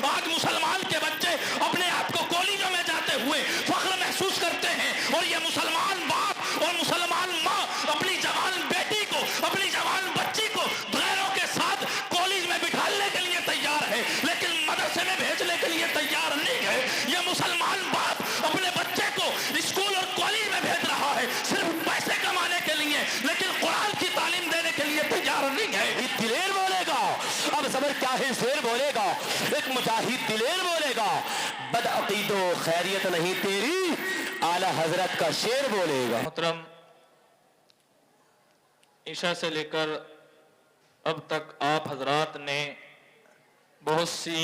आज मुसलमान के बच्चे अपने आप को कॉलेजों में जाते हुए फख्र महसूस करते हैं, और ये मुसलमान बाप और मुसलमान माँ अपनी जवान बेटी को, अपनी जवान बच्ची को गैरों के साथ कॉलेज में बिठाने के लिए तैयार है, लेकिन मदरसे में भेजने के लिए तैयार नहीं है। ये मुसलमान बाप अपने बच्चे को स्कूल और कॉलेज में भेज रहा है सिर्फ पैसे कमाने के लिए, लेकिन कुरान की तालीम देने के लिए तैयार नहीं है। दिलेर बोलेगा, अब समझ क्या है, शेर बोलेगा, एक मुजाहिद दिलेर बोलेगा, बदअकीदो खैरियत नहीं तेरी, आला हजरत का शेर बोलेगा। मोहतरम, ईशा से लेकर अब तक आप हजरात ने बहुत सी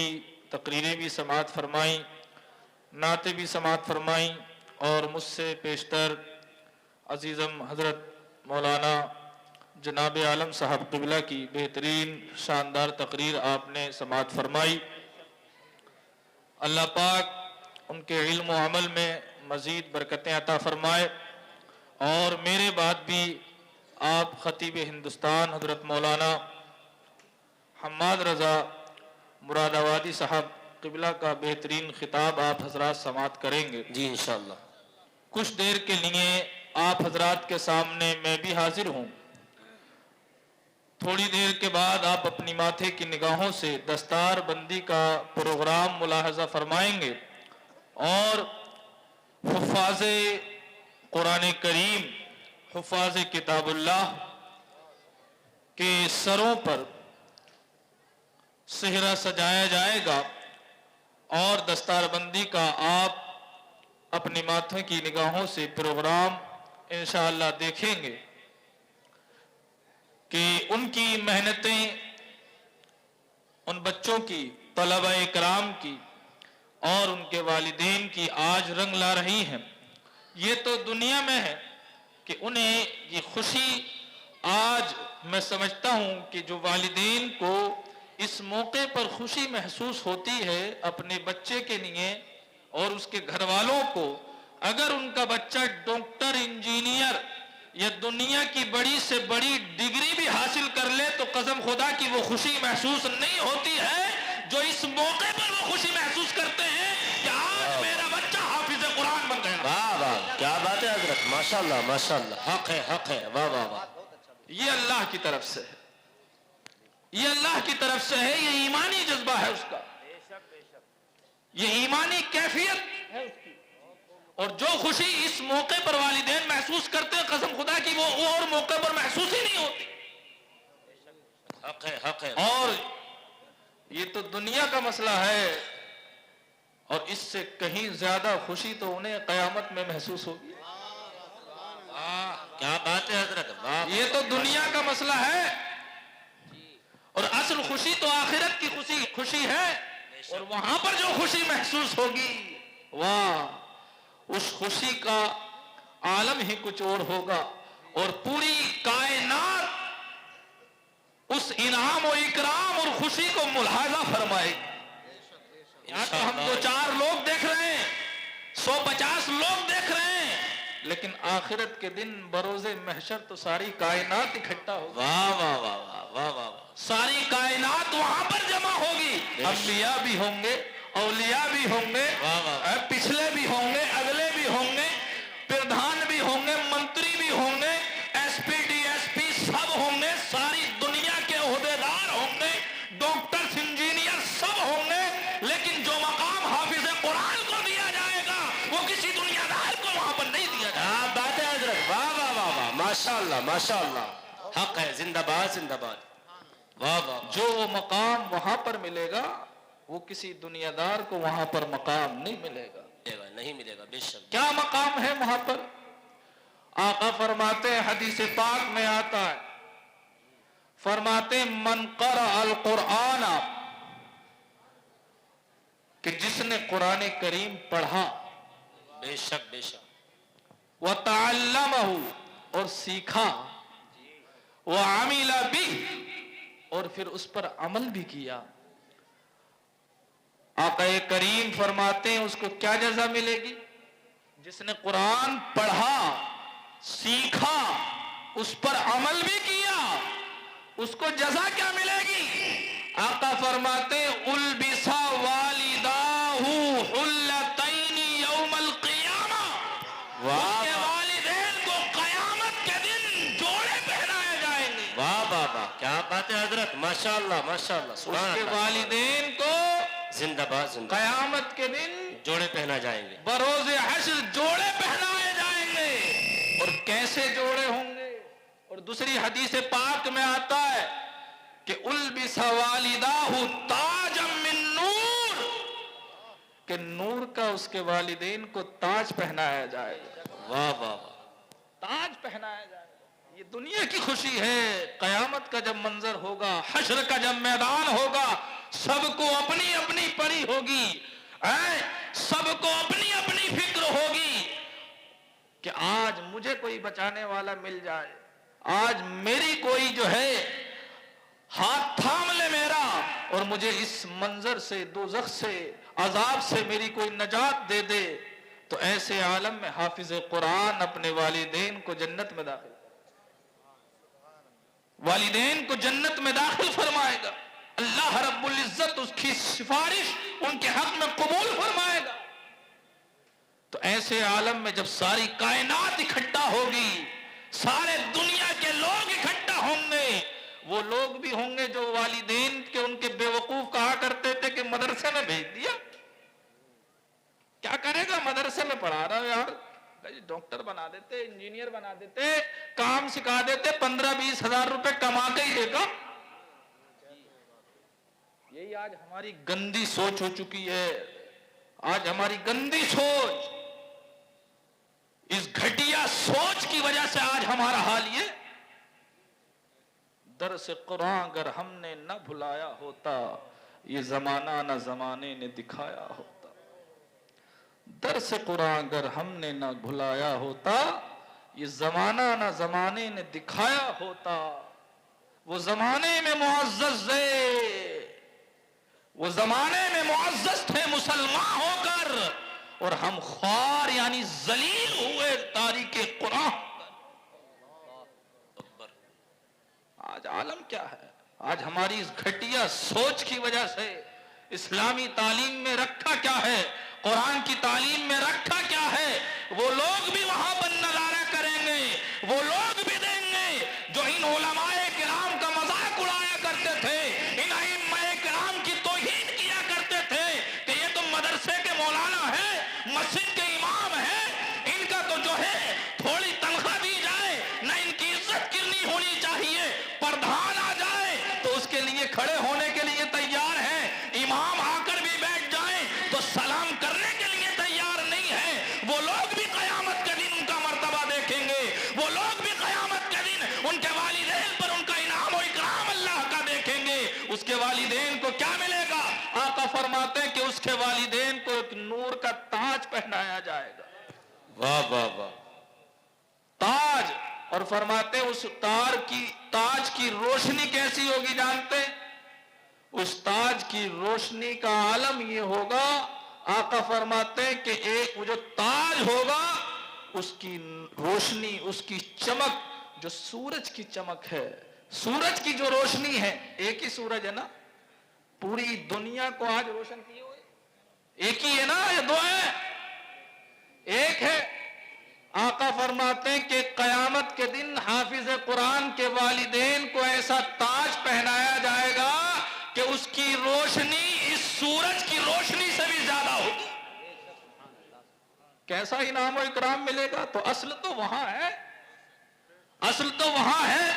तकरीरें भी समाअत फरमाई, नाते भी समाअत फरमाई, और मुझसे पेशतर अजीज़म हज़रत मौलाना जनाब आलम साहब क़िबला की बेहतरीन शानदार तकरीर आपने समाअत फरमाई। अल्लाह पाक उनके इल्म व अमल में मज़ीद बरकतें अता फरमाए, और मेरे बाद भी आप ख़तीब हिंदुस्तान हज़रत मौलाना हम्माद रज़ा मुरादाबादी साहब क़िबला का बेहतरीन खिताब आप हजरात समाअत करेंगे जी इंशाअल्लाह। कुछ देर के लिए आप हजरात के सामने मैं भी हाजिर हूँ। थोड़ी देर के बाद आप अपनी माथे की निगाहों से दस्तार बंदी का प्रोग्राम मुलाहजा फरमाएंगे, और हुफ़ाज़ कुरान करीम, हुफ़ाज़ किताबुल्लाह के सरों पर सेहरा सजाया जाएगा, और दस्तारबंदी का आप अपनी माथे की निगाहों से प्रोग्राम इंशाअल्लाह देखेंगे कि उनकी मेहनतें, उन बच्चों की, तलबा इकराम की और उनके वालिदैन की आज रंग ला रही हैं। ये तो दुनिया में है कि उन्हें ये खुशी, आज मैं समझता हूँ कि जो वालिदैन को इस मौके पर खुशी महसूस होती है अपने बच्चे के लिए और उसके घर वालों को, अगर उनका बच्चा डॉक्टर, इंजीनियर या दुनिया की बड़ी से बड़ी डिग्री भी हासिल कर ले तो कसम खुदा की वो खुशी महसूस नहीं होती है जो इस मौके पर वो खुशी महसूस करते हैं कि आज मेरा बच्चा हाफिज कुरान बन गया। वाह वाह, क्या बात है हजरत, माशाअल्लाह माशाअल्लाह, हक है हक है, वाह वाह वाह। ये अल्लाह की तरफ से है, ये अल्लाह की तरफ से है, ये ईमानी जज्बा है उसका, ये ईमानी कैफियत है उसकी। और जो खुशी इस मौके पर वालिदैन महसूस करते हैं कसम खुदा की वो और मौके पर महसूस ही नहीं होती। हक है हक है। और ये तो दुनिया का मसला है, और इससे कहीं ज्यादा खुशी तो उन्हें कयामत में महसूस होगी। क्या बात है हजरत, वाह। ये तो दुनिया का मसला है, और असल खुशी तो आखिरत की खुशी है, और वहां पर जो खुशी महसूस होगी वाह, उस खुशी का आलम ही कुछ और होगा, और पूरी कायनात उस इनाम और इकराम और खुशी को मुलाहाजा फरमाएगी। यहाँ तो हम 2-4 लोग देख रहे हैं, 150 लोग देख रहे हैं, लेकिन आखिरत के दिन बरोज़े महशर तो सारी कायनात इकट्ठा होगी। वाह वाह वाह वाह वाह वाह, सारी कायनात वहां पर जमा होगी। अंबिया भी होंगे, औलिया भी होंगे, पिछले भी होंगे, अगले भी होंगे, प्रधान भी होंगे, मंत्री भी होंगे, एसपी डीएसपी सब होंगे, सारी दुनिया के ओहदेदार होंगे, डॉक्टर्स, इंजीनियर सब होंगे, लेकिन जो मकाम हाफिज कुरान को दिया जाएगा वो किसी दुनियादार को वहां पर नहीं दिया जाएगा। क्या बात है हजरत, वाह वाह वाह वाह, माशाअल्लाह माशाअल्लाह, हक है, जिंदाबाद जिंदाबाद, वाह वाह। जो वो मकाम वहां पर मिलेगा वो किसी दुनियादार को वहां पर मकाम नहीं मिलेगा, नहीं मिलेगा बेशक। क्या मकाम है वहां पर? आका फरमाते हैं, हदीस पाक में आता है, फरमाते मन क़रा अल कुरान, कि जिसने कुरान करीम पढ़ा, बेशक बेशक, व तअल्लमहु, और सीखा, व अमिला बिही, और फिर उस पर अमल भी किया, आका करीम फरमाते हैं उसको क्या जज़ा मिलेगी? जिसने कुरान पढ़ा, सीखा, उस पर अमल भी किया, उसको जज़ा क्या मिलेगी? आका फरमाते उल्बिसा माशाअल्लाह माशाअल्लाह, सुभान उसके अल्लाह, वालिदैन को जिंदाबाद जिंदाबाद, कयामत के दिन जोड़े पहना जाएंगे। बरोज़े हश्र जोड़े पहनाए जाएंगे। और कैसे जोड़े होंगे? और दूसरी हदीस पाक में आता है कि उल्बिसा वालिदाहु ताजम मिन नूर, कि नूर का उसके वालिदैन को ताज पहनाया जाएगा। वाह वाह वाह, ताज पहनाया जाएगा। ये दुनिया की खुशी है। कयामत का जब मंजर होगा, हश्र का जब मैदान होगा, सबको अपनी अपनी पड़ी होगी, सबको अपनी अपनी फिक्र होगी कि आज मुझे कोई बचाने वाला मिल जाए, आज मेरी कोई जो है हाथ थाम ले मेरा और मुझे इस मंजर से, दोज़ख से, अजाब से मेरी कोई नजात दे दे। तो ऐसे आलम में हाफिज कुरान अपने वालिदैन को जन्नत में दाखिल, वालिदैन को जन्नत में दाखिल फरमाएगा। अल्लाह रब्बुल इज्जत उसकी सिफारिश उनके हक में कबूल फरमाएगा। तो ऐसे आलम में जब सारी कायनात इकट्ठा होगी, सारे दुनिया के लोग इकट्ठा होंगे, वो लोग भी होंगे जो वालिदैन के उनके बेवकूफ कहा करते थे कि मदरसे में भेज दिया, क्या करेगा, मदरसे में पढ़ा रहा है यार, डॉक्टर बना देते, इंजीनियर बना देते, काम सिखा देते, 15-20 हजार रुपए कमा के ही देगा। यही आज हमारी गंदी सोच हो चुकी है। आज हमारी गंदी सोच, इस घटिया सोच की वजह से आज हमारा हाल ये। दर्स कुरान अगर हमने न भुलाया होता, ये जमाना न जमाने ने दिखाया होता। दर्स कुरान अगर हमने न भुलाया होता, ये जमाना न जमाने ने दिखाया होता। वो जमाने में मुअज़्ज़ज़ थे, वो जमाने में मुअज़्ज़ज़ थे मुसलमान होकर, और हम ख्वार यानी जलील हुए तारीके कुरान। आज आलम क्या है? आज हमारी इस घटिया सोच की वजह से इस्लामी तालीम में रखा क्या है, कुरान की तालीम में रखा क्या है, वो लोग भी वहां पर नजारा करेंगे, वो लोग भी देंगे जो इन उलमाए किराम का मजाक उड़ाया करते थे, इन अइम्माए किराम की तौहीन किया करते थे कि ये तो मदरसे के मौलाना है, मस्जिद के इमाम है, इनका तो जो है थोड़ी तनख्वाह दी जाए, ना इनकी इज्जत गिरनी होनी चाहिए, प्रधान आ जाए तो उसके लिए खड़े होने के लिए तैयार है, इमाम आकर भी बैठ जाए तो सलाम करने के लिए तैयार नहीं है। वो लोग भी कयामत के दिन उनका मर्तबा देखेंगे, वो लोग भी कयामत के दिन उनके वालिदैन पर उनका इनाम और इकराम अल्लाह का देखेंगे। उसके वालिदैन को क्या मिलेगा? आका फरमाते हैं कि उसके वालिदैन को एक नूर का ताज पहनाया जाएगा। वाह वाह वाह, ताज। और फरमाते हैं उस ताज की रोशनी कैसी होगी जानते हैं? उस ताज की रोशनी का आलम ये होगा, आका फरमाते हैं कि एक वो जो ताज होगा उसकी रोशनी, उसकी चमक जो सूरज की चमक है, सूरज की जो रोशनी है, एक ही सूरज है ना, पूरी दुनिया को आज रोशन किए हुए एक ही है ना, ये दो है, एक है। आका फरमाते हैं कि कयामत के दिन हाफिज कुरान के वालिदैन को ऐसा ताज पहनाया जाएगा कि उसकी रोशनी इस सूरज की रोशनी से भी ज्यादा होगी। कैसा इनाम और इकराम मिलेगा? तो असल तो वहां है, असल तो वहां है।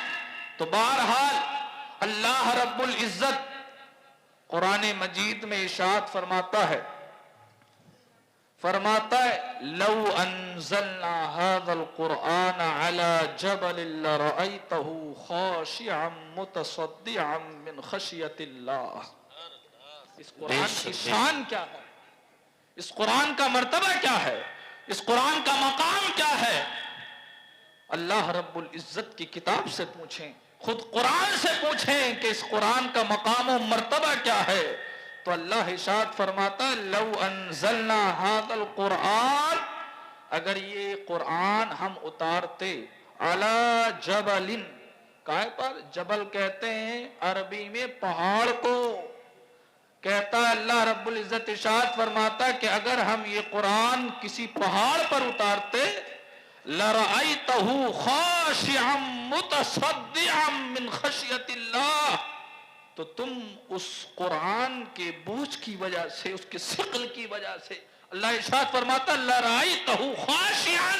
तो बहरहाल अल्लाह रब्बुल इज्जत कुरान मजीद में इरशाद फरमाता है, लौ अनज़लना हाज़ल कुरआन अला जबलिन लरअयतहु खाशिअन मुतसद्दिअन मिन खशियतिल्लाह। इस कुरान की शान क्या है, इस कुरान का मर्तबा क्या है, इस कुरान का मकाम क्या है? अल्लाह रब्बुल इज्जत की किताब से पूछें, खुद कुरान से पूछें कि इस कुरान का मकाम और मर्तबा क्या है। तो अल्लाह इरशाद फरमाता है, लौ अनज़लना हाज़ल कुरआन, अगर ये कुरान हम उतारते, अला जबलिन, काहे पर? जबल कहते हैं अरबी में पहाड़ को। कहता है अल्लाह रब्बुल इज्जत इरशाद फरमाता कि अगर हम ये कुरान किसी पहाड़ पर उतारते, लरअयतहु खाशिअन मुतसद्दिअन मिन खशियतिल्लाह, तो तुम उस कुरान के बोझ की वजह से, उसके शिकल की वजह से, अल्लाह इरशाद फरमाता अल्लाह राइतहु खाशियान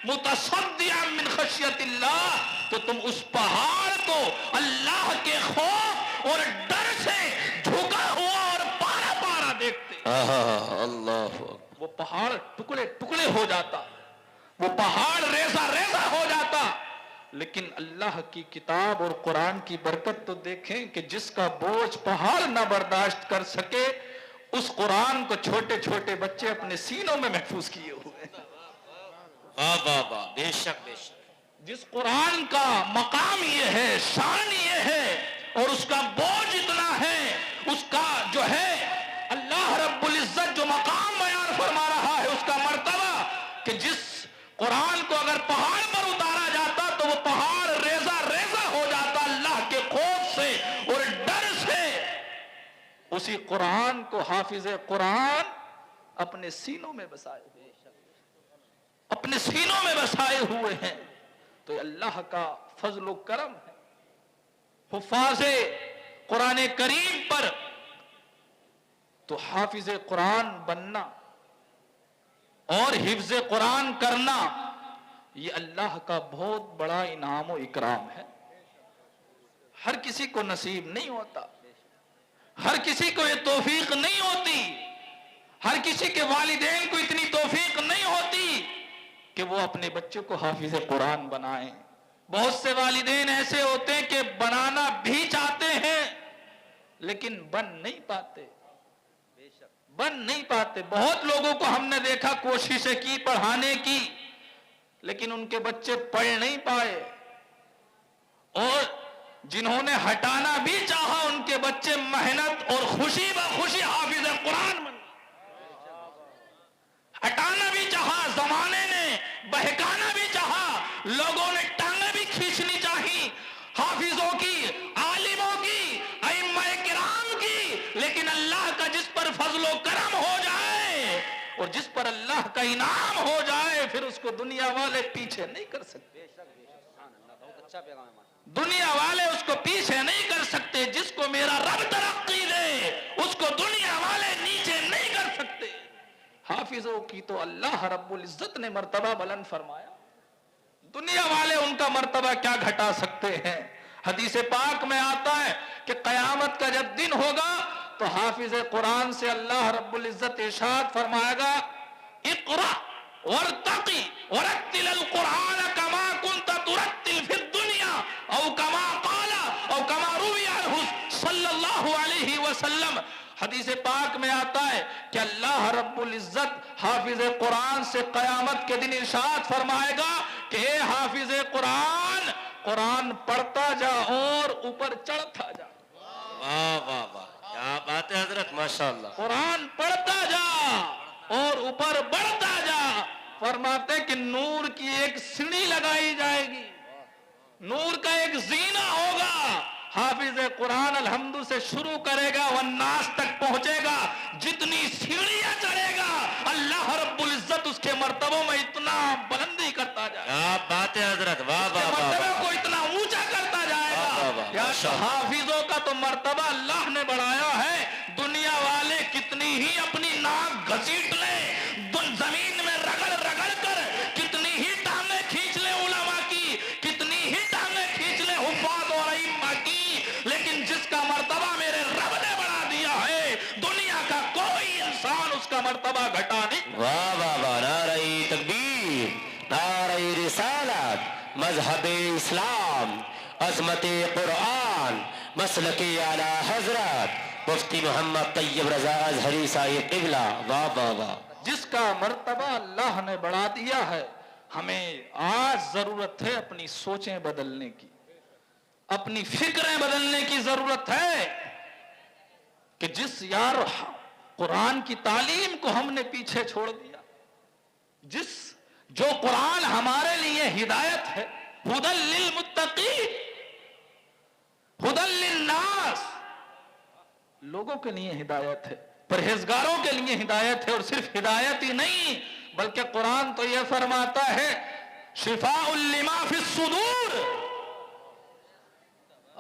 मुतसद्दियान मिन खशियतिल्लाह, तो तुम उस पहाड़ को अल्लाह के खौफ और डर से झुका हुआ और पारा पारा देखते। अल्लाह, वो पहाड़ टुकड़े टुकड़े हो जाता, वो पहाड़ रेजा रेजा हो जाता। लेकिन अल्लाह की किताब और कुरान की बरकत तो देखें कि जिसका बोझ पहाड़ ना बर्दाश्त कर सके, उस कुरान को छोटे छोटे बच्चे अपने सीनों में महफूज किए हुए हैं। वाह वाह वाह, बेशक बेशक। जिस कुरान का मकाम ये है, शान ये है, और उसका बोझ इतना है, उसका जो है अल्लाह रब्बुल इज्जत जो मकाम बयान फरमा रहा है, उसका मर्तबा, कि जिस कुरान को अगर पहाड़ पर उतारा जाता तो वो पहाड़ रेजा रेजा हो जाता अल्लाह के खौफ से और डर से। उसी कुरान को हाफिज कुरान अपने सीनों में बसाए हुए, अपने सीनों में बसाए हुए हैं। तो अल्लाह का फजल करम है। हुफाज़े कुरान करीम पर तो हाफिज कुरान बनना और हिफ्ज कुरान करना, ये अल्लाह का बहुत बड़ा इनाम और इकराम है। हर किसी को नसीब नहीं होता, हर किसी को ये तौफीक नहीं होती, हर किसी के वालिदैन को इतनी तौफीक नहीं होती कि वो अपने बच्चों को हाफिज कुरान बनाएं। बहुत से वालिदैन ऐसे होते हैं कि बनाना भी चाहते हैं लेकिन बन नहीं पाते, बन नहीं पाते। बहुत लोगों को हमने देखा कोशिशें की पढ़ाने की, लेकिन उनके बच्चे पढ़ नहीं पाए, और जिन्होंने हटाना भी चाहा उनके बच्चे मेहनत और खुशी ब खुशी हाफिज कुरान बन। हटाना भी चाहा जमाने ने, बहकाना भी चाहा, लोगों ने टांगे भी खींचनी चाहिए हाफिजों की, आलिमों की, अइम्मा-ए किराम की, लेकिन अल्लाह का जिस पर फजलो करम हो जाए और जिस पर अल्लाह का इनाम हो जाए, फिर उसको दुनिया वाले पीछे नहीं कर सकते। दुनिया वाले उसको पीछे नहीं कर सकते। जिसको मेरा रब तरक्की दे उसको दुनिया वाले नीचे नहीं कर सकते। हाफिजों की तो अल्लाह रब्बुल इज्जत ने मर्तबा बुलंद फरमाया, दुनिया वाले उनका मर्तबा क्या घटा सकते हैं। हदीस पाक में आता है कि कयामत का जब दिन होगा तो हाफिज कुरान से अल्लाह रब्बुल इज्जत इरशाद फरमाएगा, इक़रा वरतक़ी वरत्तिल कुरान कमा कुन्त तुरत्तिल फिद दुनिया औ कमा क़ाला औ कमा रुविया अन्हु सल्लल्लाहु अलैहि वसल्लम। हदीस पाक में आता है कि अल्लाह रब्बुल इज्जत हाफिज कुरान से कयामत के दिन इरशाद फरमाएगा कि हे हाफिज कुरान, कुरान पढ़ता जा और ऊपर चढ़ता जा। वाह वाह वाह, क्या बात है हजरत, माशाअल्लाह। कुरान पढ़ता जा और ऊपर बढ़ता जा। फरमाते कि नूर की एक सीढ़ी लगाई जाएगी, नूर का एक जीना होगा। हाफिज कुरान अलहम्दु से शुरू करेगा, वन्नास तक पहुंचेगा। जितनी सीढ़ियां चढ़ेगा अल्लाह रब्बुल इज्जत उसके मर्तबों में इतना बुलंदी करता जाएगा। क्या बात है हजरत, वाह वाह वाह, मर्तबे को इतना ऊंचा करता जाएगा। या हाफिजों का तो मर्तबा अल्लाह ने बढ़ाया है। दुनिया वाले कितनी ही अपनी नाक घसीट ले, जमीन में रगड़ रगड़ कर कितनी ही टांगे खींच ले उलमा की, कितनी ही टांगे खींच ले हुफ्फाज़ और अइम्मा की, लेकिन जिसका मर्तबा मेरे रब ने बढ़ा दिया है, दुनिया का कोई इंसान उसका मर्तबा घटा नहीं। वाह वाह वाह, नारे तकबीर, नारे रिसालत, मजहबे इस्लाम, अजमते कुरान, मसलके आला हजरत मुफ्ती मोहम्मद तैयब रजा अजहरी साहिब क़िबला। वाह वाह वाह। जिसका मर्तबा अल्लाह ने बढ़ा दिया है, हमें आज जरूरत है अपनी सोचें बदलने की, अपनी फिक्रें बदलने की जरूरत है। कि जिस यार कुरान की तालीम को हमने पीछे छोड़ दिया, जो कुरान हमारे लिए हिदायत है, हुदल लिल मुत्तकीन, हुदल लिन्नास, लोगों के लिए हिदायत है, परहेजगारों के लिए हिदायत है। और सिर्फ हिदायत ही नहीं, बल्कि कुरान तो यह फरमाता है शिफाउल लिमा फिस सुदूर,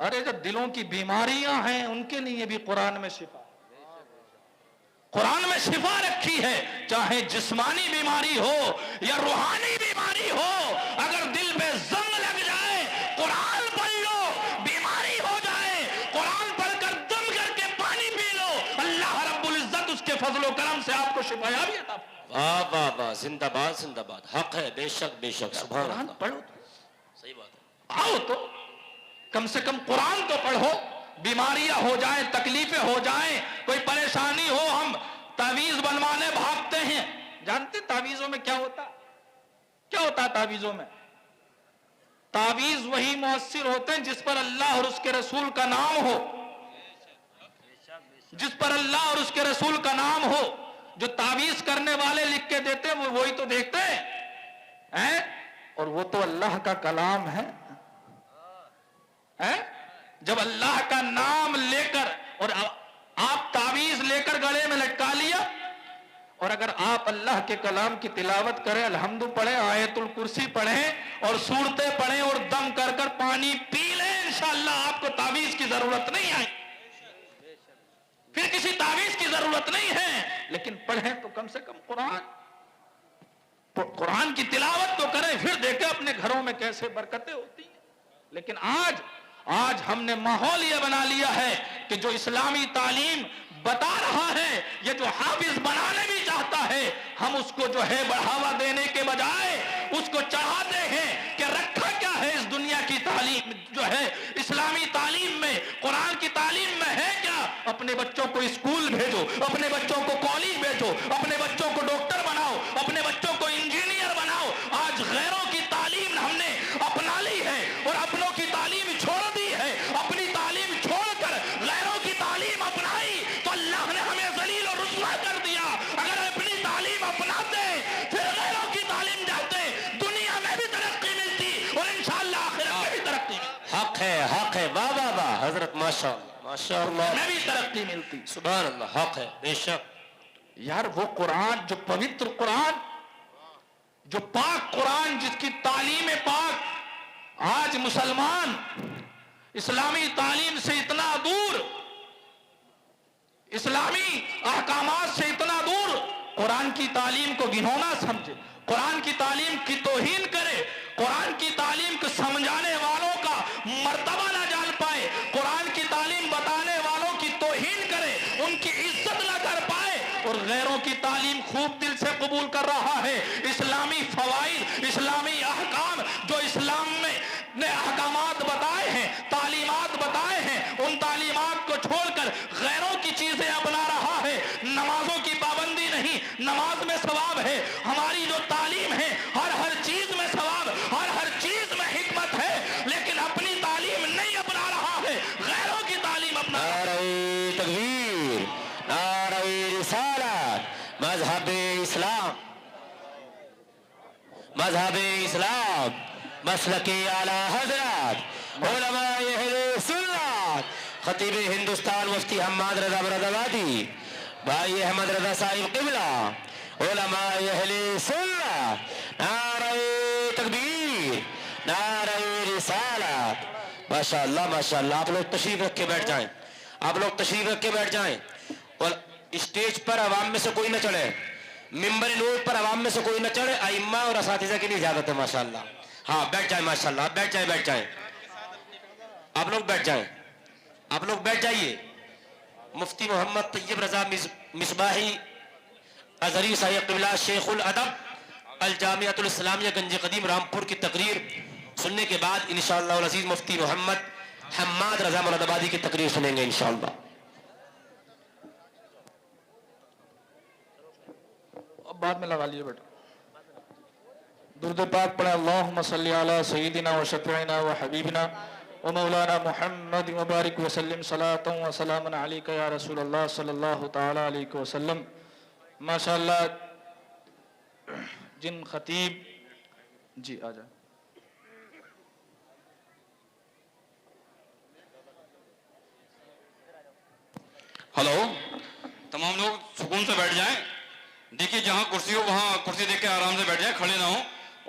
अरे जो दिलों की बीमारियां हैं उनके लिए भी कुरान में शिफा, कुरान में शिफा रखी है। चाहे जिस्मानी बीमारी हो या रूहानी बीमारी हो, अगर दिल पे जंग लग जाए कुरान पढ़ लो, बीमारी हो जाए कुरान पढ़कर दम करके पानी पी लो, अल्लाह रब्बुल इज्जत उसके फजलो करम से आपको शिफायाबी अता फरमाएगा। वाह वाह वाह, जिंदाबाद जिंदाबाद, हक है, बेशक बेशक, सुभान कुरान अल्लाह। पढ़ो, सही बात है। आओ तो कम से कम कुरान तो पढ़ो। बीमारियां हो जाए, तकलीफें हो जाए, कोई परेशानी हो, हम तावीज बनवाने भागते हैं। जानते तावीजों में क्या होता, क्या होता है तावीजों में? तावीज वही मुअस्सिर होते हैं जिस पर अल्लाह और उसके रसूल का नाम हो, जिस पर अल्लाह और उसके रसूल का नाम हो। जो तावीज करने वाले लिख के देते हैं वो वही तो देखते हैं, और वो तो अल्लाह का कलाम है। जब अल्लाह का नाम लेकर और आप तावीज लेकर गले में लटका लिया, और अगर आप अल्लाह के कलाम की तिलावत करें, अल्हम्दु पढ़े, आयतुल कुर्सी पढ़ें और सूरतें पढ़ें और दम कर कर पानी पी लें, इंशाअल्लाह आपको तावीज की जरूरत नहीं है, फिर किसी तावीज की जरूरत नहीं है। लेकिन पढ़ें तो कम से कम कुरान की तिलावत तो करें, फिर देखें अपने घरों में कैसे बरकतें होती हैं। लेकिन आज हमने माहौल यह बना लिया है कि जो इस्लामी तालीम बता रहा है, ये जो हाफिज बनाने भी चाहता है, हम उसको जो है बढ़ावा देने के बजाय उसको चढ़ाते हैं कि रखा क्या है इस दुनिया की तालीम, जो है इस्लामी तालीम में, कुरान की तालीम में है क्या? अपने बच्चों को स्कूल भेजो, अपने बच्चों को कॉलेज भेजो, अपने बच्चों को डॉक्टर बनाओ, अपने बच्चों को इंजीनियर बनाओ। आज गैरों की तालीम हमने अपना ली है और अपनों की तालीम छोड़ दी है। अपनी तालीम छोड़कर गैरों की तालीम अपनाई तो अल्लाह ने हमें जलील और रुस्वा कर दिया। अगर अपनी तालीम अपनाते फिर गैरों की तालीम जाते, दुनिया में भी तरक्की मिलती और इंशाअल्लाह आखिरत में भी तरक्की मिलती। हक है, वाह वाह वाह हजरत, माशाअल्लाह माशाअल्लाह, में भी तरक्की मिलती। सुभान अल्लाह, हक है बेशक। यार वो कुरान, जो पवित्र कुरान, जो पाक कुरान, जिसकी तालीम पाक, आज मुसलमान इस्लामी तालीम से इतना दूर, इस्लामी अहकामात से इतना दूर, कुरान की तालीम को घिनौना समझे, कुरान की तालीम की तौहीन करे, कुरान की तालीम को समझाने वालों का मर्तबा ना जान पाए, कुरान की तालीम बताने वालों की तौहीन करे, उनकी इज्जत ना कर पाए, और गैरों की तालीम खूब दिल से कबूल कर रहा है। इस्लामी फवाइद, इस्लामी अहकाम, जो इस्लाम में ने अहकामात बताए हैं, तालीमात बताए हैं, उन तालीमात को छोड़कर गैरों की चीजें अपना रहा है। नमाजों की पाबंदी नहीं, नमाज में सवाब है। हमारी जो तालीम है, हर चीज में सवाब, हर चीज में हिकमत है, लेकिन अपनी तालीम नहीं अपना रहा है, गैरों की तालीम अपना। नारे तकबीर, नारे रिसालत, मजहब इस्लाम, मजहब इस्लाम, मसलके आला हजरत, उलमाए अहले सुन्नत, खतीब हिंदुस्तान मुफ्ती हम्माद रजा मुरादाबादी, भाई अहमद रजा साहिब क़िबला, उलमाए अहले सुन्नत, नारे तकबीर, नारे रिसालत। माशाअल्लाह माशाअल्लाह। आप लोग तशरीफ रख के बैठ जाएं, आप लोग तशरीफ रख के बैठ जाएं, और स्टेज पर अवाम में से कोई न चढ़े, मिंबर नूर पर अवाम में से कोई न चढ़े, आइम्मा और असातिज़ा के लिए इजाजत है माशाअल्लाह। हाँ बैठ जाए माशाअल्लाह, बैठ जाए, बैठ जाए, आप लोग बैठ जाएं, आप लोग बैठ जाइए। मुफ्ती मोहम्मद तैयब रजा मिसबाही अजहरी साहिब क़िबला शेखुल अदब अल जामिअतुल इस्लामिया गंज कदीम रामपुर की तकरीर सुनने के बाद इंशाअल्लाह अज़ीज़ मुफ्ती मोहम्मद हम्माद रजा मुरादाबादी की तकरीर सुनेंगे इंशाअल्लाह। अब बाद में लगा लीजिए बेटा। दुरूद पाक पढ़े। अल्लाहुम्मा सल्ली अला सय्यिदिना व शफीइना व हबीबिना व मौलाना मुहम्मद व बारिक व सल्लिम सलातन व सलामन अलैका या रसूलल्लाह सल्लल्लाहु तआला अलैहि वसल्लम। माशाअल्लाह जिन खतीब जी आ जाए। हेलो, तमाम लोग सुकून से बैठ जाएं। देखिए जहां कुर्सी हो वहां कुर्सी देख के आराम से बैठ जाएं, खड़े ना हो।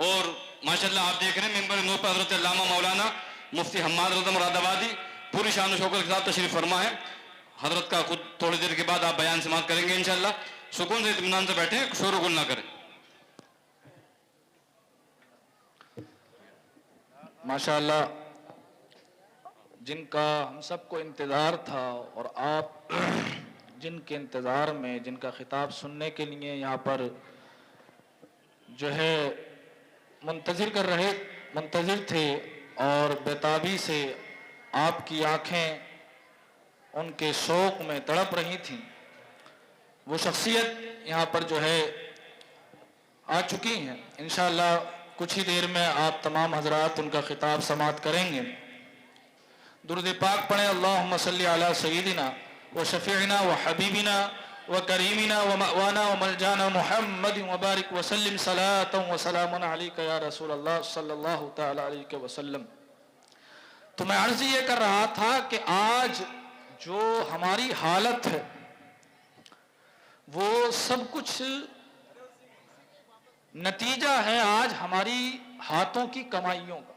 और माशाल्लाह आप देख रहे हैं मिंबर नूर पर हज़रत अल्लामा मौलाना मुफ्ती हम्माद रज़ा मुरादाबादी पूरी शान शौकत के साथ तशरीफ फरमा है। हजरत का खुद थोड़ी देर के बाद आप बयान समाप्त करेंगे इंशाल्लाह। सुकून से इत्मीनान से बैठे, शोर गुल ना करें। माशाअल्लाह, जिनका हम सबको इंतज़ार था और आप जिनके इंतज़ार में, जिनका खिताब सुनने के लिए यहाँ पर जो है मुंतज़िर थे और बेताबी से आपकी आंखें उनके शौक़ में तड़प रही थीं, वो शख्सियत यहाँ पर जो है आ चुकी हैं। इंशाअल्लाह कुछ ही देर में आप तमाम हजरात उनका खिताब समाअत करेंगे। दुरूद पाक पढ़ें। अल्लाहुम्मा सल्ली अला सय्यिदिना व शफीइना व हबीबिना व करीमिना व मअवाना व मलजाना मुहम्मद व बारिक व सल्लिम सलातन व सलामन अलैका या रसूल अल्लाह सल्लल्लाहु तआला अलैहि वसल्लम। तो मैं अर्ज़ ये कर रहा था कि आज जो हमारी हालत है वो सब कुछ नतीजा है आज हमारी हाथों की कमाइयों का।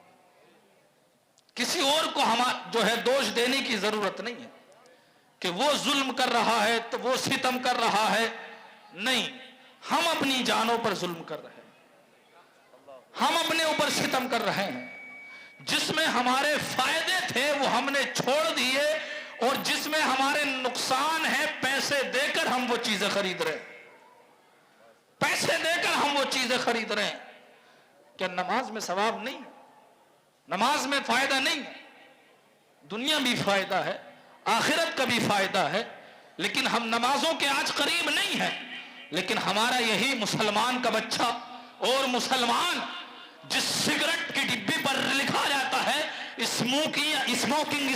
किसी और को हम जो है दोष देने की जरूरत नहीं है कि वो जुल्म कर रहा है तो वो सितम कर रहा है, नहीं, हम अपनी जानों पर जुल्म कर रहे हैं, हम अपने ऊपर सितम कर रहे हैं। जिसमें हमारे फायदे थे वो हमने छोड़ दिए और जिसमें हमारे नुकसान है पैसे देकर हम वो चीजें खरीद रहे हैं, पैसे देकर हम वो चीजें खरीद रहे हैं। क्या नमाज में सवाब नहीं है? नमाज में फायदा नहीं है? दुनिया भी फायदा है, आखिरत का भी फायदा है, लेकिन हम नमाजों के आज करीब नहीं है। लेकिन हमारा यही मुसलमान का बच्चा और मुसलमान जिस सिगरेट की डिब्बी पर लिखा जाता है smoking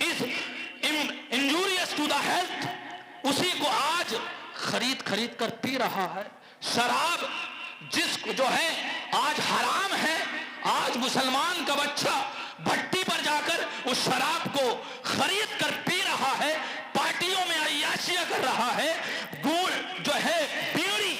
is injurious to the health, उसी को आज खरीद कर पी रहा है। शराब जिसको जो है आज हराम है, आज मुसलमान का बच्चा भट्टी पर जाकर उस शराब को खरीद कर पी रहा है, पार्टियों में अय्याशियां कर रहा है। गुड़ जो है, बीड़ी,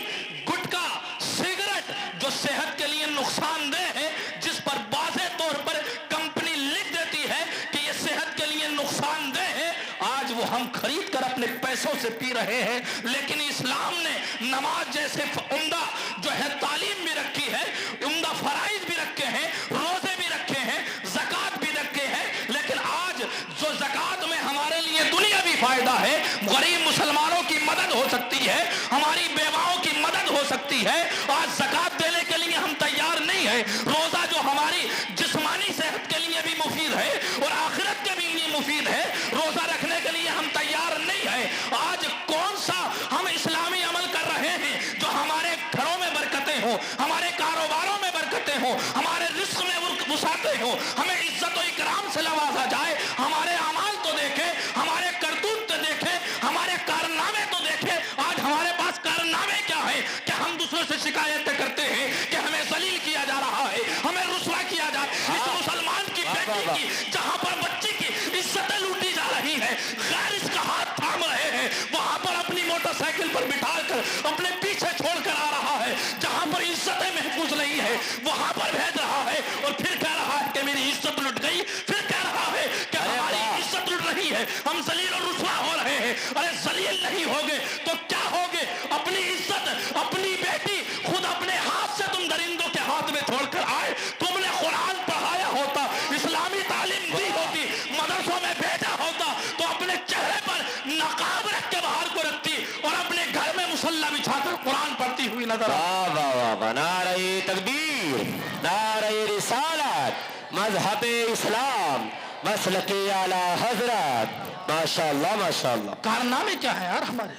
गुटखा, सिगरेट जो सेहत के लिए नुकसानदेह है, जिस पर वाज़े तौर पर कंपनी लिख देती है कि ये सेहत के लिए नुकसानदेह है, आज वो हम खरीद कर अपने पैसों से पी रहे हैं। लेकिन इस्लाम ने नमाज जैसे उम्दा जो है तालीम भी रखी है, उम्दा फराइज भी रखे हैं, रोजे भी रखे हैं, ज़कात भी रखे हैं। लेकिन आज जो ज़कात में हमारे लिए दुनिया भी फायदा है, गरीब मुसलमानों की मदद हो सकती है, हमारी बेवाओं की मदद हो सकती है, आज ज़कात देने के लिए हम तैयार नहीं है। रोजा जो हमारी जिस्मानी सेहत के लिए भी मुफीद है और आखिरत के भी लिए मुफीद है, रोजा रखने के लिए हम तैयार नहीं है। आज कौन सा हम इस्लामी अमल कर रहे हैं जो हमारे घरों में बरकतें हो, हमारे कारोबारों में बरकतें हो, हमारे रिस्क में वुसाते हो, हमें इज्जत और इकराम से नवाजा जाए। हमारे अमाल तो देखे, हमारे करतूत तो देखे, हमारे कारनामे तो देखे। आज हमारे पास कारनामे क्या है कि हम दूसरों से शिकायतें करते हैं कि हमें जलील किया जा रहा है, हमें रुसवा किया जा रहा है। इस मुसलमान की बेटी की, जहां पर बच्ची की इज्जतें लूटी जा रही है, गैर इसका हाथ थाम रहे हैं, वहां पर अपनी मोटरसाइकिल पर बिठाकर अपने पीछे छोड़कर आ रहा है। जहां पर इज्जतें महफूज नहीं है वहां पर भेज रहा है और फिर कह रहा है कि मेरी इज्जत लुट गई, फिर कह रहा है कि हमारी इज्जत लुट रही है, हम जलील और रुसवा हो रहे हैं। अरे जलील नहीं होगे तो क्या होगे? अपनी इज्जत, अपनी बेटी खुद अपने हाथ से तुम दरिंदों के हाथ में छोड़कर आए। तुमने कुरान पढ़ाया होता, इस्लामी तालीम दी होती, मदरसों में भेजा होता, तो अपने चेहरे पर नकाब रख के बाहर को रखती और अपने घर में मुसल्ला बिछाकर कुरान पढ़ती हुई नजर वाह, नारे तकबीर, नारे रिसालत, मजहब इस्लाम, मसलके आला हजरत। माशाअल्लाह माशाअल्लाह। कारनामे क्या है यार हमारे?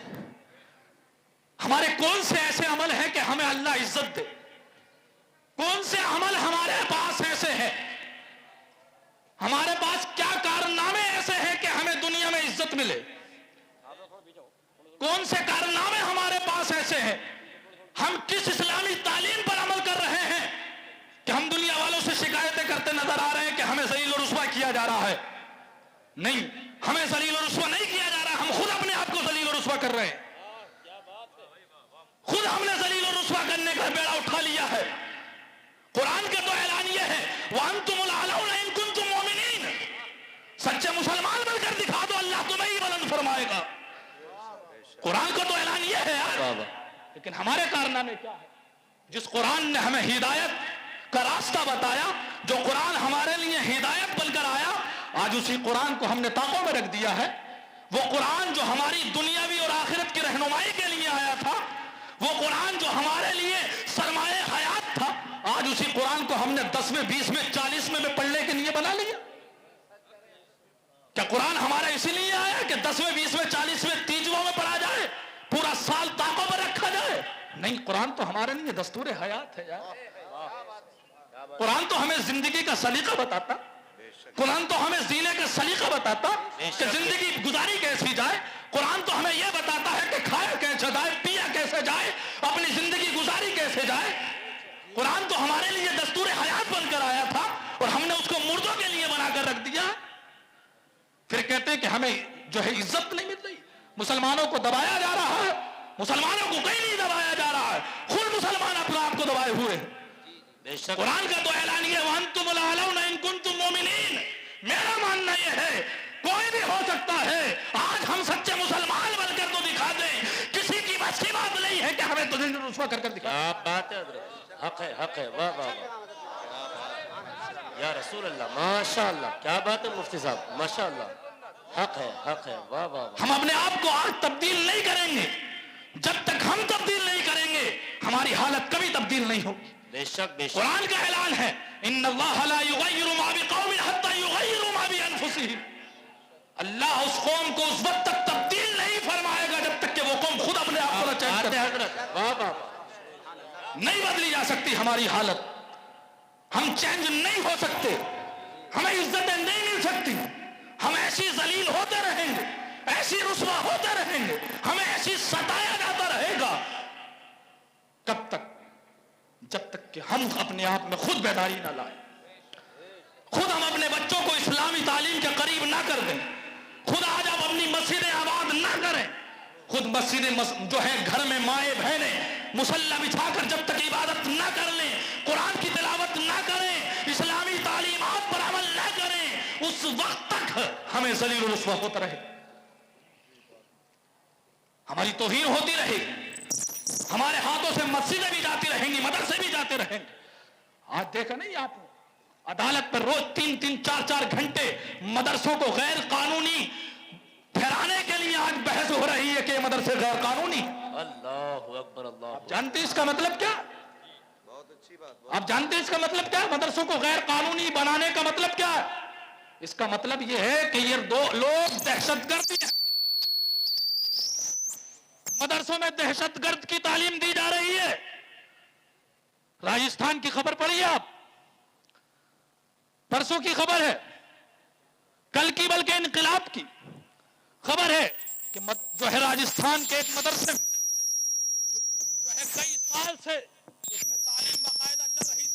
हमारे कौन से ऐसे अमल हैं कि हमें अल्लाह इज्जत दे? कौन से अमल हमारे पास ऐसे हैं? हमारे पास क्या कारनामे ऐसे हैं कि हमें दुनिया में इज्जत मिले? कौन से कारनामे हमारे पास ऐसे हैं? हम किस इस्लामी तालीम पर अमल कर रहे हैं कि हम दुनिया वालों से शिकायतें करते नजर आ रहे हैं कि हमें जलील और रुसवा किया जा रहा है? नहीं, हमें जलील और रुसवा नहीं किया जा रहा, हम खुद अपने आप को जलील और रुसवा कर रहे हैं। खुद हमने जलील और रुसवा करने का बेड़ा उठा लिया है। कुरान का तो ऐलान यह है, वअंतुमुल आलौना इन कुंतुम मुमिनीन। सच्चे वाह। लेकिन हमारे कारनामे क्या है? जिस कुरान ने हमें हिदायत का रास्ता बताया, जो कुरान हमारे लिए हिदायत बनकर आया, आज उसी कुरान को हमने ताकों में रख दिया है। वो कुरान जो हमारी दुनियावी और आखिरत की रहनुमाई के लिए आया था, वो कुरान जो हमारे लिए सरमाए हयात था, आज उसी कुरान को हमने 10वें 20वें 40वें में पढ़ने के लिए बना लिया। क्या कुरान हमारा इसीलिए आया कि 10वें 20वें 40वें 30वें में पढ़ा जाए, पूरा साल ताकों पर रखा जाए? नहीं, कुरान तो हमारे लिए दस्तूर हयात है यार। कुरान तो हमें जिंदगी का सलीका बताता, कुरान तो हमें जीने का सलीका बताता कि जिंदगी गुजारी कैसी जाए। कुरान तो हमें यह बताता है कि खाया कैसे जाए, पिया कैसे जाए, अपनी जिंदगी गुजारी कैसे जाए। कुरान तो हमारे लिए दस्तूर हयात बनकर आया था और हमने उसको मुर्दों के लिए बनाकर रख दिया। फिर कहते हैं कि हमें जो है इज्जत नहीं मिल रही, मुसलमानों को दबाया जा रहा है। मुसलमानों को कहीं नहीं दबाया जा रहा है, खुद मुसलमान अपने आप को दबाए हुए हैं। कुरान का तो ऐलान है, वअंतुम लअलौना इन कुंतुम मुमिनीन। मेरा मानना यह है कोई भी हो सकता है, आज हम सच्चे मुसलमान बनकर तो दिखा दें, किसी की बस की बात नहीं है कि हमें तो रुस्वा कर दिखा। क्या बात है हजरत, हक है, हक है, वाह वाह वाह या रसूल अल्लाह, माशाअल्लाह, क्या बात है मुफ्ती साहब, माशाअल्लाह, हक है, हक है, वाह वाह वाह। हम अपने आप को आज तब्दील नहीं करेंगे, जब तक हम तब्दील नहीं करेंगे हमारी हालत कभी तब्दील नहीं होगी। बेशक बेशक। कुरान का ऐलान है, इन्नल्लाह ला युगय्यिरु मा बिकौमिन हत्ता युगय्यिरु मा बिअनफुसिहिम। अल्लाह उस कौम को उस वक्त तक तब्दील नहीं फरमाएगा जब तक कि वो कौम खुद अपने आप को चेंज करे। वाह वाह। नहीं बदली जा सकती हमारी हालत, हम चेंज नहीं हो सकते, हमें इज्जतें नहीं मिल सकती, हम ऐसी जलील होते रहेंगे, ऐसी रुस्वा होते रहेंगे, हमें ऐसी सताया जाता रहेगा। कब तक? जब तक कि हम अपने आप में खुद बेदारी ना लाए, खुद हम अपने बच्चों को इस्लामी तालीम के करीब ना कर दें, खुद आज आप अपनी मस्जिदें आबाद ना करें, खुद मस्जिदें जो है घर में माए बहने मुसल्ला बिछाकर जब तक इबादत ना कर लें, कुरान की तिलावत ना करें, इस्लामी तालीमात पर अमल ना करें, उस वक्त तक हमें जलील रुस्वा होता रहे, हमारी तौहीन होती रहेगी, हमारे हाथों से मस्जिदें भी जाती रहेंगी, मदरसे भी जाते रहेंगे। आज देखा नहीं आप, अदालत पर रोज 3-3, 4-4 घंटे मदरसों को गैर कानूनी ठहराने के लिए आज बहस हो रही है कि मदरसे गैर कानूनी। अल्लाहु अकबर, अल्लाह। आप जानते हैं इसका मतलब क्या? बहुत अच्छी बात। आप जानते हैं इसका मतलब क्या? मदरसों को गैर कानूनी बनाने का मतलब क्या है? इसका मतलब यह है कि ये दो लोग दहशतगर्द हैं, मदरसों में दहशतगर्द की तालीम दी जा रही है। राजस्थान की खबर पढ़ी आप, परसों की खबर है, कल की बल्कि इनकलाब की खबर है कि जो है राजस्थान के एक मदरसे में जो है कई साल से इसमें तालीम बाकायदा चल रही थी,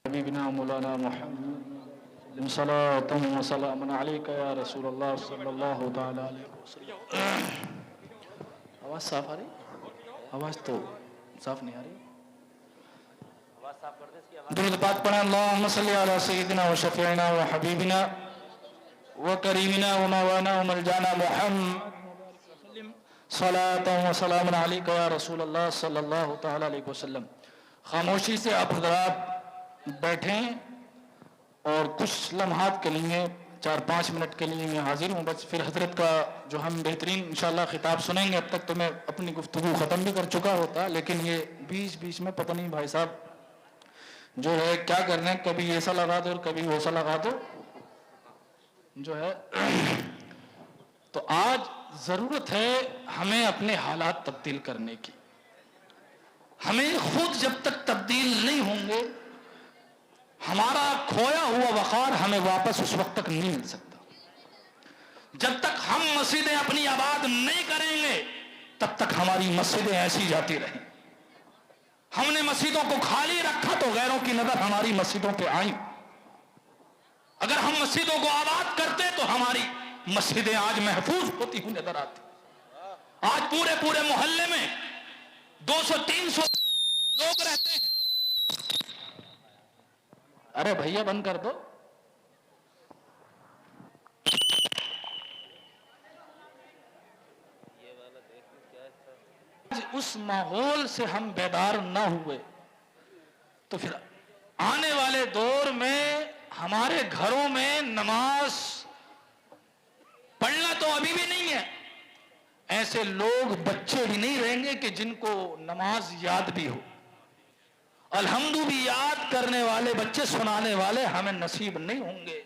हबीबना मौलाना मुहम्मद सल्लल्लाहु व सल्लम अलैका या रसूल अल्लाह सल्लल्लाहु तआला अलैहि वसल्लम। आवाज साफ आ रही? आवाज तो साफ नहीं आ रही। दुरूद पाक पढ़ें, अल्लाहुम्मा सल्ली अला सय्यिदिना व शफीइना व हबीबिना व करीमिना व मौलाना व मलजाना मुहम्मद सल्लल्लाहु व सल्लम अलैका या रसूल अल्लाह सल्लल्लाहु तआला अलैहि वसल्लम। खामोशी से आप हज़रात बैठें और कुछ लम्हात के लिए 4-5 मिनट के लिए मैं हाजिर हूँ, बस फिर हजरत का जो हम बेहतरीन इंशाल्लाह खिताब सुनेंगे। अब तक तो मैं अपनी गुफ्तगू ख़त्म भी कर चुका होता, लेकिन ये बीच में पता नहीं भाई साहब जो है क्या कर रहे हैं, कभी ऐसा लगा दो और कभी वैसा लगा दो जो है। तो आज ज़रूरत है हमें अपने हालात तब्दील करने की। हमें खुद जब तक तब्दील नहीं होंगे, हमारा खोया हुआ वक़ार हमें वापस उस वक्त तक नहीं मिल सकता। जब तक हम मस्जिदें अपनी आबाद नहीं करेंगे तब तक हमारी मस्जिदें ऐसी जाती रहें। हमने मस्जिदों को खाली रखा तो गैरों की नजर हमारी मस्जिदों पे आई। अगर हम मस्जिदों को आबाद करते तो हमारी मस्जिदें आज महफूज होती हुई नजर आती। आज पूरे पूरे मोहल्ले में 200-300 लोग रहते हैं, अरे भैया बंद कर दो। उस माहौल से हम बेदार ना हुए तो फिर आने वाले दौर में हमारे घरों में नमाज पढ़ना तो अभी भी नहीं है। ऐसे लोग बच्चे भी नहीं रहेंगे कि जिनको नमाज याद भी हो। अल्हम्दु भी याद करने वाले बच्चे, सुनाने वाले हमें नसीब नहीं होंगे।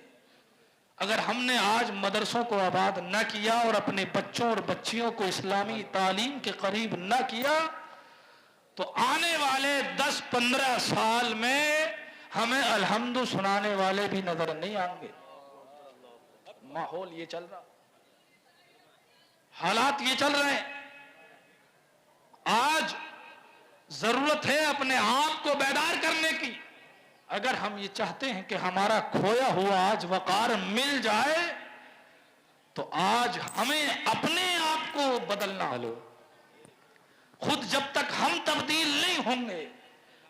अगर हमने आज मदरसों को आबाद न किया और अपने बच्चों और बच्चियों को इस्लामी तालीम के करीब न किया तो आने वाले 10-15 साल में हमें अल्हम्दु सुनाने वाले भी नजर नहीं आएंगे। माहौल ये चल रहा, हालात ये चल रहे हैं। आज जरूरत है अपने आप को बेदार करने की। अगर हम ये चाहते हैं कि हमारा खोया हुआ आज वकार मिल जाए तो आज हमें अपने आप को बदलना है। खुद जब तक हम तब्दील नहीं होंगे,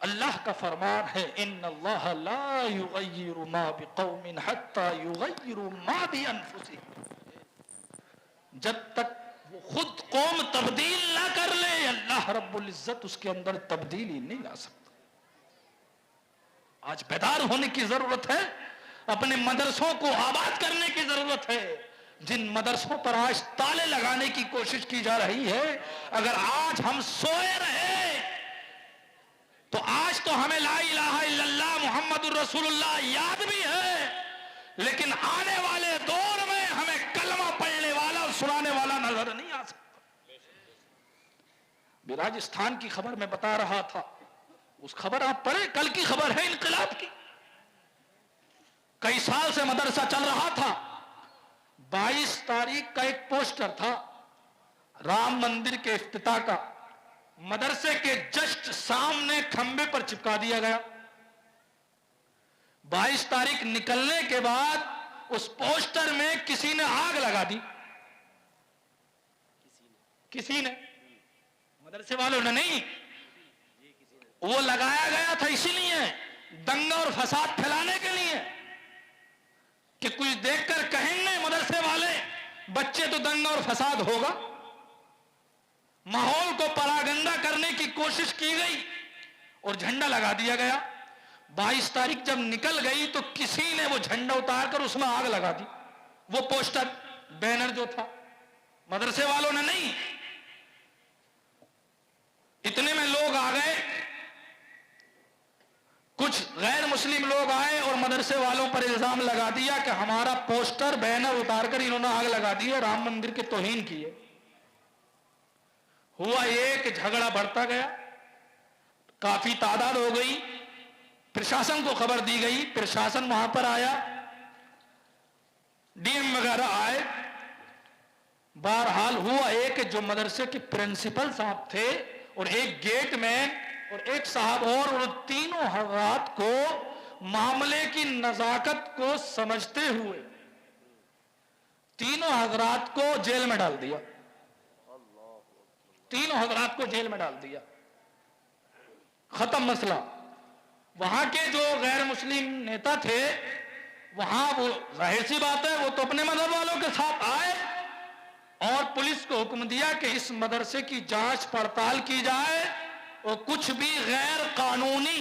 अल्लाह का फरमान है इन्नल्लाह ला युगय्यिरु मा बिकौमिन हत्ता युगय्यिरु मा बिअनफुसिहिम। जब तक वो खुद कौम तब्दील ना कर ले, अल्लाह रब्बुल इज्जत उसके अंदर तब्दीली नहीं ला सकता। आज बेदार होने की जरूरत है, अपने मदरसों को आबाद करने की जरूरत है। जिन मदरसों पर आज ताले लगाने की कोशिश की जा रही है, अगर आज हम सोए रहे तो आज तो हमें ला इलाहा इल्लल्लाह मुहम्मदुर रसूलुल्लाह याद भी है, लेकिन आने वाले दौर में हमें कलमा पढ़ने वाला और सुनाने वाला नजर नहीं आ सकता। राजस्थान की खबर मैं बता रहा था, उस खबर आप पढ़े, कल की खबर है इनकलाब की। कई साल से मदरसा चल रहा था। 22 तारीख का एक पोस्टर था राम मंदिर के इफ्तिताह का, मदरसे के जस्ट सामने खंबे पर चिपका दिया गया। 22 तारीख निकलने के बाद उस पोस्टर में किसी ने आग लगा दी। किसी ने, मदरसे वालों ने नहीं, वो लगाया गया था इसीलिए दंगा और फसाद फैलाने के लिए कि कुछ देखकर कहेंगे मदरसे वाले बच्चे तो दंगा और फसाद होगा। माहौल को परागंदा करने की कोशिश की गई और झंडा लगा दिया गया। 22 तारीख जब निकल गई तो किसी ने वो झंडा उतारकर उसमें आग लगा दी। वो पोस्टर बैनर जो था, मदरसे वालों ने नहीं। इतने में लोग आ गए, कुछ गैर मुस्लिम लोग आए और मदरसे वालों पर इल्जाम लगा दिया कि हमारा पोस्टर बैनर उतारकर इन्होंने आग लगा दी है, राम मंदिर के तौहीन किए। हुआ एक झगड़ा बढ़ता गया, काफी तादाद हो गई। प्रशासन को खबर दी गई, प्रशासन वहां पर आया, डीएम वगैरह आए। बहरहाल हुआ एक जो मदरसे के प्रिंसिपल साहब थे और एक गेटमैन और एक साहब और तीनों हजरात को मामले की नजाकत को समझते हुए तीनों हजरात को जेल में डाल दिया। तीनों हजरात को जेल में डाल दिया, खत्म मसला। वहां के जो गैर मुस्लिम नेता थे वहां, वो जाहिर सी बात है वो तो अपने मजहब वालों के साथ आए और पुलिस को हुक्म दिया कि इस मदरसे की जांच पड़ताल की जाए और कुछ भी गैर कानूनी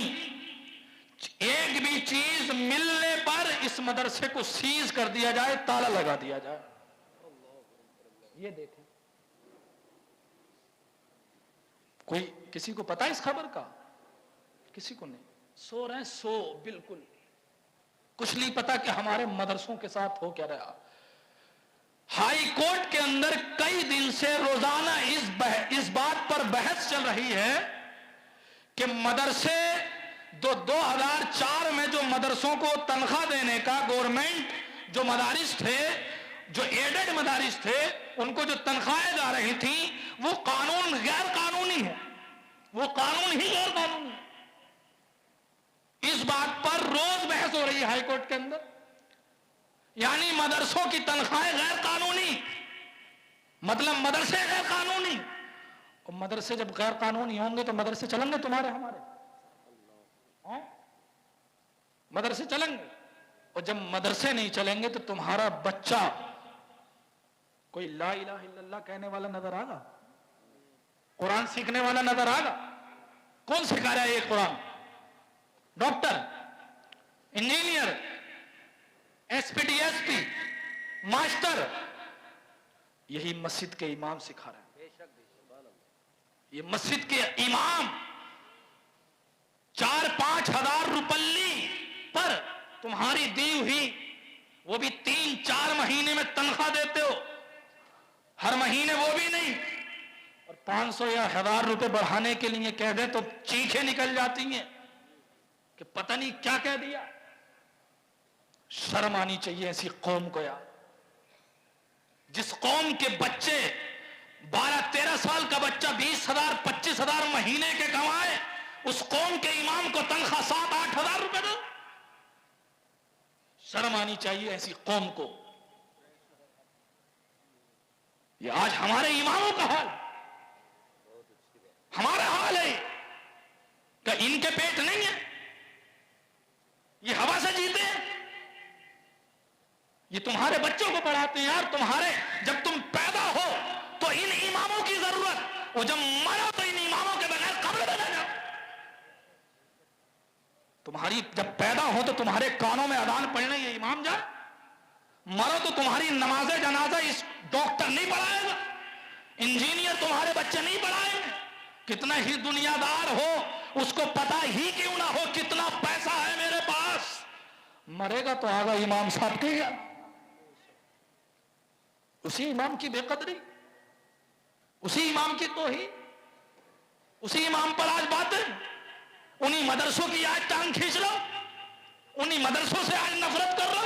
एक भी चीज मिलने पर इस मदरसे को सीज कर दिया जाए, ताला लगा दिया जाए। ये देखें, कोई किसी को पता है इस खबर का? किसी को नहीं। सो रहे, सो बिल्कुल कुछ नहीं पता कि हमारे मदरसों के साथ हो क्या रहा। हाई कोर्ट के अंदर कई दिन से रोजाना इस बात पर बहस चल रही है कि मदरसे 2004 में जो मदरसों को तनख्वाह देने का गवर्नमेंट, जो मदारिस थे, जो एडेड मदारिस थे, उनको जो तनख्वाहें जा रही थी वो कानून गैर कानूनी है, वो कानून ही गैर कानूनी है। इस बात पर रोज बहस हो रही है हाई कोर्ट के अंदर। यानी मदरसों की तनख्वाहें गैर कानूनी, मतलब मदरसे गैर कानूनी। और मदरसे जब गैर कानूनी होंगे तो मदरसे चलेंगे तुम्हारे हमारे? मदरसे चलेंगे, और जब मदरसे नहीं चलेंगे तो तुम्हारा बच्चा कोई ला इलाहा इल्लल्लाह कहने वाला नजर आएगा, कुरान सीखने वाला नजर आएगा? कौन सिखा रहा है ये Quran? Doctor, engineer, SP DSP, master, यही मस्जिद के इमाम सिखा रहे हैं। ये मस्जिद के इमाम 4-5 हजार रुपल्ली पर तुम्हारी दी हुई, वो भी 3-4 महीने में तनख्वाह देते हो, हर महीने वो भी नहीं, और 500 या 1000 रुपए बढ़ाने के लिए कह दे तो चीखें निकल जाती हैं कि पता नहीं क्या कह दिया। शर्म आनी चाहिए ऐसी कौम को यार। जिस कौम के बच्चे 12-13 साल का बच्चा 20,000-25,000 महीने के कमाए, उस कौम के इमाम को तनख्वाह 7-8 हजार रुपए दो। शर्म आनी चाहिए ऐसी कौम को। ये आज हमारे इमामों का हाल, हमारा हाल है। क्या इनके पेट नहीं है? ये हवा से जीते हैं? ये तुम्हारे बच्चों को पढ़ाते हैं यार। तुम्हारे जब तुम पैदा हो तो इन इमामों की जरूरत, और जब मरो तो इन इमामों के बगैर कब्र में न जाओ। तुम्हारी जब पैदा हो तो तुम्हारे कानों में अजान पढ़ने ये इमाम जाए, मरो तो तुम्हारी नमाज़े जनाजा इस डॉक्टर नहीं पढ़ाएगा, इंजीनियर तुम्हारे बच्चे नहीं पढ़ाएंगे। कितना ही दुनियादार हो, उसको पता ही क्यों ना हो कितना पैसा है मेरे पास, मरेगा तो आगा इमाम साहब के गया। उसी इमाम की बेकदरी, उसी इमाम की तौहीन, उसी इमाम पर आज बातें। उन्हीं मदरसों की आज टांग खींच लो, उन्हीं मदरसों से आज नफरत कर लो।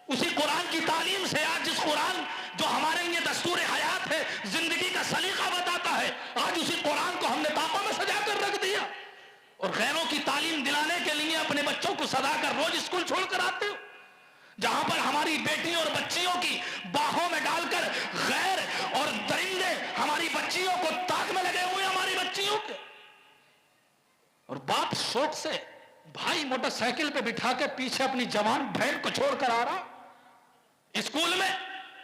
उसी कुरान की तालीम से आज, जिस कुरान जो हमारे लिए दस्तूर हयात है, जिंदगी का सलीका बताता है, आज उसी कुरान को हमने ताकों में सजा कर रख दिया। और गैरों की तालीम दिलाने के लिए अपने बच्चों को सदा कर रोज स्कूल छोड़कर आते हो, जहां पर हमारी बेटियों और बच्चियों की बाहों में डालकर गैर और दरिंदे हमारी बच्चियों को ताक में लगे हुए, हमारी बच्चियों के। और बाप शौक से भाई मोटरसाइकिल पे बिठा के पीछे अपनी जवान बहन को छोड़कर आ रहा स्कूल में,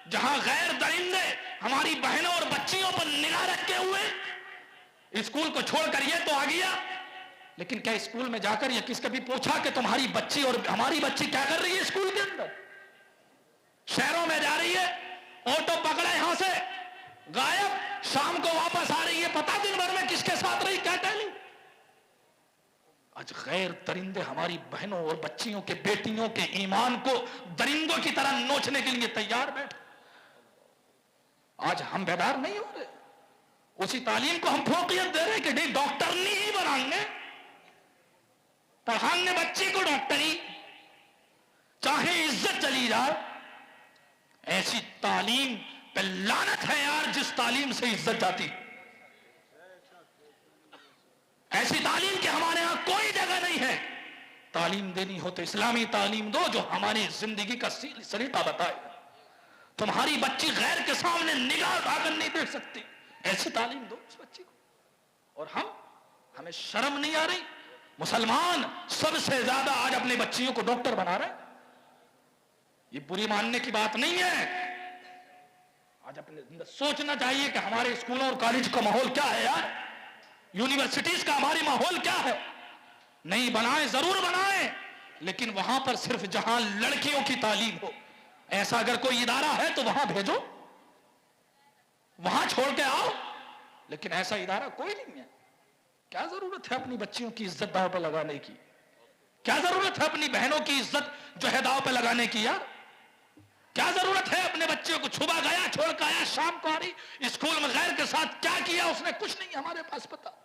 जहां गैर दरिंदे हमारी बहनों और बच्चियों पर निगाह रखे हुए। स्कूल को छोड़कर ये तो आ गया, लेकिन क्या स्कूल में जाकर ये किसने भी पूछा कि तुम्हारी बच्ची और हमारी बच्ची क्या कर रही है स्कूल के अंदर? शहरों में जा रही है, ऑटो पकड़ा यहां से गायब, शाम को वापस आ रही है, पता दिन भर में किसके साथ रही, क्या टहली। आज गैर दरिंदे हमारी बहनों और बच्चियों के, बेटियों के ईमान को दरिंदों की तरह नोचने के लिए तैयार बैठे। आज हम बेदार नहीं हो रहे। उसी तालीम को हम फोकियत दे रहे कि नहीं डॉक्टर नहीं बनाएंगे, पढ़ाएंगे बच्चे को डॉक्टरी, चाहे इज्जत चली जाए। ऐसी तालीम पे लानत है यार, जिस तालीम से इज्जत जाती। ऐसी तालीम के हमारे यहां कोई जगह नहीं है। तालीम देनी हो तो इस्लामी तालीम दो, जो हमारी जिंदगी का सलीका बताए। तुम्हारी बच्ची गैर के सामने निगाह उठाकर नहीं देख सकती, ऐसी तालीम दो उस बच्ची को। और हमें शर्म नहीं आ रही? मुसलमान सबसे ज्यादा आज अपनी बच्चियों को डॉक्टर बना रहे हैं। ये बुरी मानने की बात नहीं है। आज अपने सोचना चाहिए कि हमारे स्कूलों और कॉलेज का माहौल क्या है यार, यूनिवर्सिटीज का हमारी माहौल क्या है। नहीं बनाए, जरूर बनाए, लेकिन वहां पर सिर्फ जहां लड़कियों की तालीम हो, ऐसा अगर कोई इदारा है तो वहां भेजो, वहां छोड़ के आओ। लेकिन ऐसा इदारा कोई नहीं है। क्या जरूरत है अपनी बच्चियों की इज्जत दांव पर लगाने की? क्या जरूरत है अपनी बहनों की इज्जत जो है दांव पर लगाने की यार? क्या जरूरत है अपने बच्चों को छुपा गया, छोड़ कर आया, शाम को आ रही स्कूल में गैर के साथ क्या किया उसने, कुछ नहीं हमारे पास पता।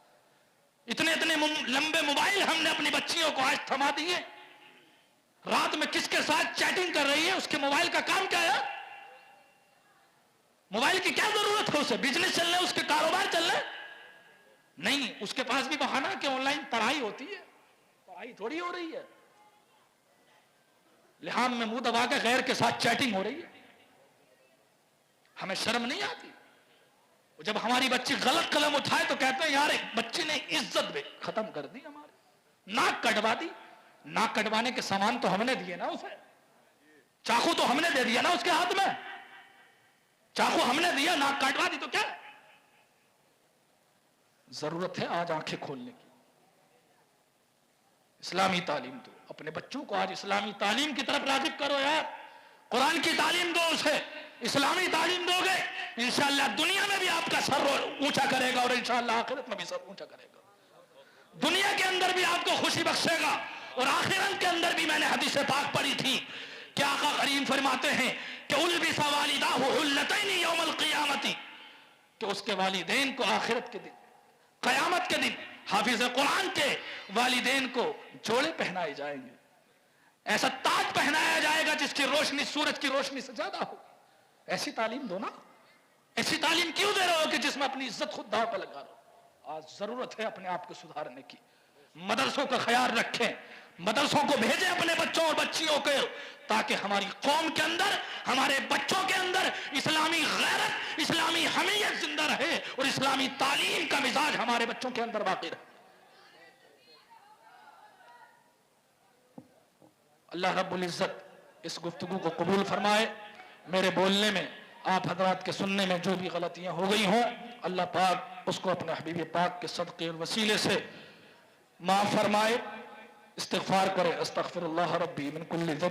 इतने इतने लंबे मोबाइल हमने अपनी बच्चियों को आज थमा दिए। रात में किसके साथ चैटिंग कर रही है, उसके मोबाइल का काम क्या है? मोबाइल की क्या जरूरत है उसे? बिजनेस चल रहा है, उसके कारोबार चल रहे नहीं, उसके पास भी बहाना कि ऑनलाइन पढ़ाई होती है। पढ़ाई थोड़ी हो रही है, लिहाज में मुंह दबा के गैर के साथ चैटिंग हो रही है। हमें शर्म नहीं आती? जब हमारी बच्ची गलत कदम उठाए तो कहते हैं यार बच्ची ने इज्जत भी खत्म कर दी, हमारी नाक कटवा दी, नाक कटवाने के सामान तो हमने दिए ना उसे, चाकू तो हमने दे दिया ना उसके हाथ में, चाकू हमने दिया, नाक काटवा दी तो क्या? जरूरत है आज आंखें खोलने की, इस्लामी तालीम दो अपने बच्चों को, आज इस्लामी तालीम की तरफ राग़िब करो यार, कुरान की तालीम दो उसे, इस्लामी तालीम दोगे इंशाअल्लाह दुनिया में भी आपका सर ऊंचा करेगा और इंशाअल्लाह आखिरत में भी सर ऊंचा करेगा, दुनिया के अंदर भी आपको खुशी बख्शेगा और आखिरत के अंदर भी। मैंने हदीस पाक पढ़ी थी कि आका करीम फरमाते हैं कि उल्बिसा वालिदाहु हुल्लतैनि यौमल क़ियामती, कि उसके वालिदैन को आखिरत के दिन, कयामत के दिन हाफिज कुरान के वालिदैन को जोड़े पहनाए जाएंगे, ऐसा ताज पहनाया जाएगा जिसकी रोशनी सूरज की रोशनी से ज्यादा हो। ऐसी तालीम दो ना, ऐसी तालीम क्यों दे रहे हो कि जिसमें अपनी इज्जत खुद दांव पर लगा रहे हो। आज जरूरत है अपने आप को सुधारने की, मदरसों का ख्याल रखें, मदरसों को भेजें अपने बच्चों और बच्चियों को, ताकि हमारी कौम के अंदर, हमारे बच्चों के अंदर इस्लामी गैरत, इस्लामी हमीयत जिंदा रहे और इस्लामी तालीम का मिजाज हमारे बच्चों के अंदर बाकी रहे। अल्लाह रब्बुल इज्जत इस गुफ्तगू को कबूल फरमाए। मेरे बोलने में, आप हजरात के सुनने में जो भी गलतियां हो गई हों, अल्लाह पाक उसको अपने हबीब पाक के सदक़े और वसीले से माफ फरमाए। इस्तिग़फ़ार करें, अस्तग़फ़िरुल्लाह रब्बी मिन कुल्लि ज़ंब।